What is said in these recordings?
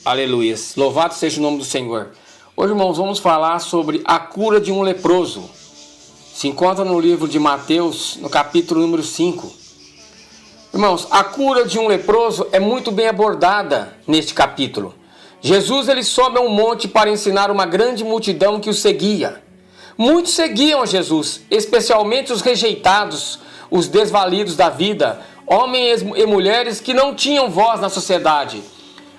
Aleluias. Louvado seja o nome do Senhor. Hoje, irmãos, vamos falar sobre a cura de um leproso. Se encontra no livro de Mateus, no capítulo número 5. Irmãos, a cura de um leproso é muito bem abordada neste capítulo. Jesus ele sobe a um monte para ensinar uma grande multidão que o seguia. Muitos seguiam a Jesus, especialmente os rejeitados, os desvalidos da vida, homens e mulheres que não tinham voz na sociedade.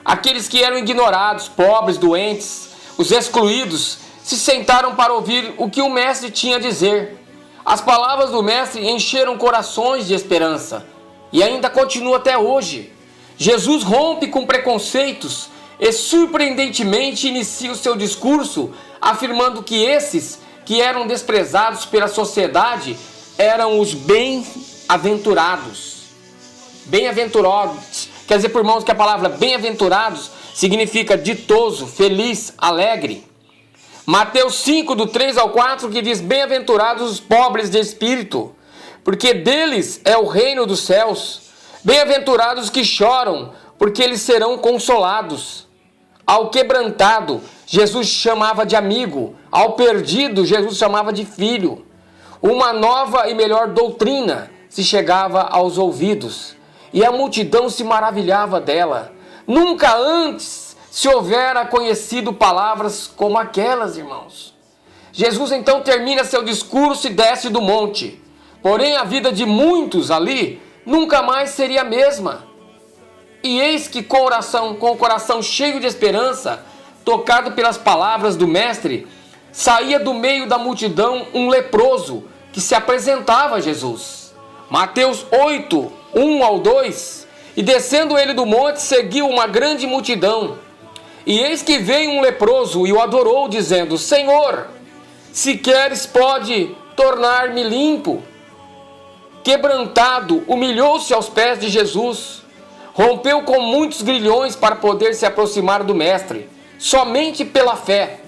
Aqueles que eram ignorados, pobres, doentes, os excluídos, se sentaram para ouvir o que o mestre tinha a dizer. As palavras do mestre encheram corações de esperança e ainda continua até hoje. Jesus rompe com preconceitos e surpreendentemente inicia o seu discurso afirmando que esses que eram desprezados pela sociedade eram os bem-aventurados. Bem-aventurados. Quer dizer, por irmãos, que a palavra bem-aventurados significa ditoso, feliz, alegre. Mateus 5, do 3 ao 4, que diz: bem-aventurados os pobres de espírito, porque deles é o reino dos céus. Bem-aventurados os que choram, porque eles serão consolados. Ao quebrantado, Jesus chamava de amigo. Ao perdido, Jesus chamava de filho. Uma nova e melhor doutrina se chegava aos ouvidos, e a multidão se maravilhava dela. Nunca antes se houvera conhecido palavras como aquelas, irmãos. Jesus então termina seu discurso e desce do monte. Porém, a vida de muitos ali nunca mais seria a mesma. E eis que com o coração cheio de esperança, tocado pelas palavras do mestre, saía do meio da multidão um leproso que se apresentava a Jesus. Mateus 8, 1 ao 2. E descendo ele do monte, seguiu uma grande multidão. E eis que veio um leproso e o adorou, dizendo: Senhor, se queres, pode tornar-me limpo. Quebrantado, humilhou-se aos pés de Jesus. Rompeu com muitos grilhões para poder se aproximar do mestre. Somente pela fé,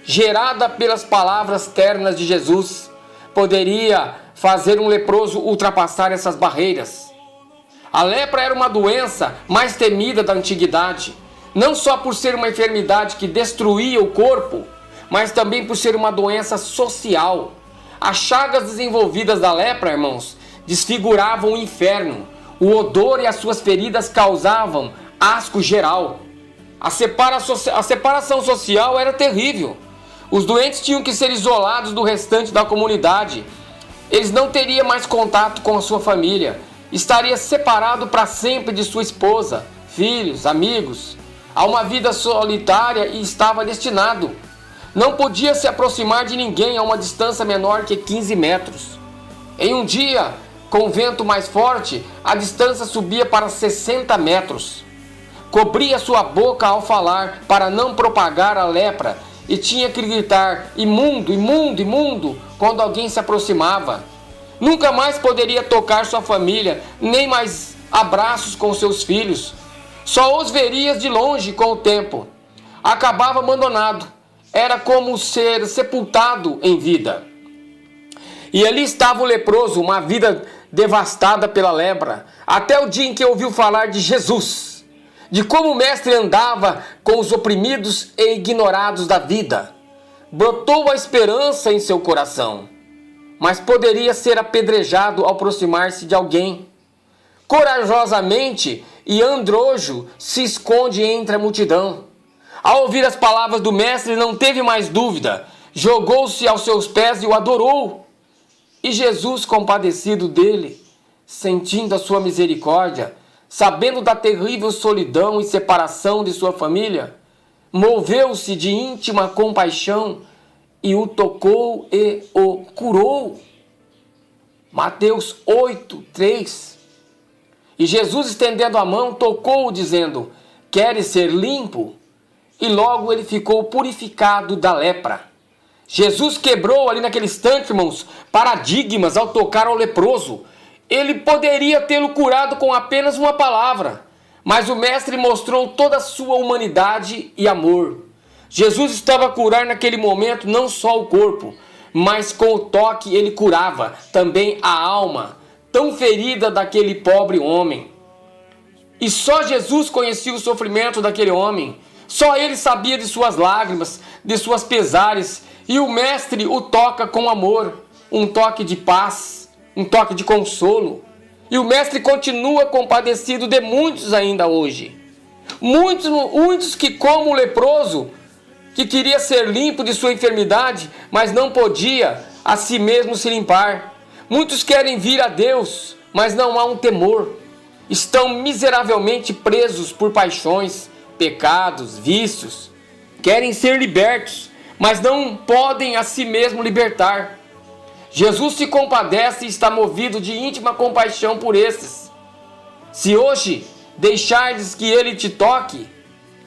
gerada pelas palavras ternas de Jesus, poderia fazer um leproso ultrapassar essas barreiras. A lepra era uma doença mais temida da antiguidade, não só por ser uma enfermidade que destruía o corpo, mas também por ser uma doença social. As chagas desenvolvidas da lepra, irmãos, desfiguravam o inferno. O odor e as suas feridas causavam asco geral. A separação social era terrível. Os doentes tinham que ser isolados do restante da comunidade. Eles não teriam mais contato com a sua família. Estaria separado para sempre de sua esposa, filhos, amigos, a uma vida solitária e estava destinado. Não podia se aproximar de ninguém a uma distância menor que 15 metros. Em um dia, com vento mais forte, a distância subia para 60 metros. Cobria sua boca ao falar para não propagar a lepra e tinha que gritar: imundo, imundo, imundo, quando alguém se aproximava. Nunca mais poderia tocar sua família, nem mais abraços com seus filhos. Só os verias de longe com o tempo. Acabava abandonado. Era como ser sepultado em vida. E ali estava o leproso, uma vida devastada pela lepra, até o dia em que ouviu falar de Jesus, de como o mestre andava com os oprimidos e ignorados da vida. Brotou a esperança em seu coração, mas poderia ser apedrejado ao aproximar-se de alguém. Corajosamente e androjo se esconde entre a multidão. Ao ouvir as palavras do mestre, não teve mais dúvida, jogou-se aos seus pés e o adorou. E Jesus, compadecido dele, sentindo a sua misericórdia, sabendo da terrível solidão e separação de sua família, moveu-se de íntima compaixão e o tocou e o curou. Mateus 8, 3. E Jesus, estendendo a mão, tocou-o, dizendo: queres ser limpo? E logo ele ficou purificado da lepra. Jesus quebrou ali naquele instante, irmãos, paradigmas ao tocar ao leproso. Ele poderia tê-lo curado com apenas uma palavra, mas o mestre mostrou toda a sua humanidade e amor. Jesus estava a curar naquele momento não só o corpo, mas com o toque ele curava também a alma, tão ferida daquele pobre homem. E só Jesus conhecia o sofrimento daquele homem. Só ele sabia de suas lágrimas, de suas pesares. E o mestre o toca com amor, um toque de paz, um toque de consolo. E o mestre continua compadecido de muitos ainda hoje. Muitos que, como o leproso, que queria ser limpo de sua enfermidade, mas não podia a si mesmo se limpar. Muitos querem vir a Deus, mas não há um temor. Estão miseravelmente presos por paixões, pecados, vícios. Querem ser libertos, mas não podem a si mesmo libertar. Jesus se compadece e está movido de íntima compaixão por esses. Se hoje deixardes que Ele te toque,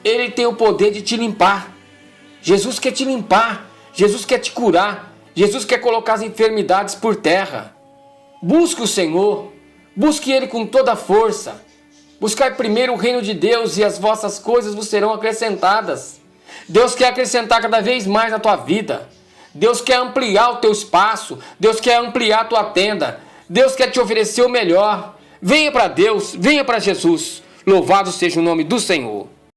Ele tem o poder de te limpar. Jesus quer te limpar, Jesus quer te curar, Jesus quer colocar as enfermidades por terra. Busque o Senhor, busque Ele com toda a força. Buscai primeiro o reino de Deus e as vossas coisas vos serão acrescentadas. Deus quer acrescentar cada vez mais na tua vida. Deus quer ampliar o teu espaço. Deus quer ampliar a tua tenda. Deus quer te oferecer o melhor. Venha para Deus, venha para Jesus. Louvado seja o nome do Senhor.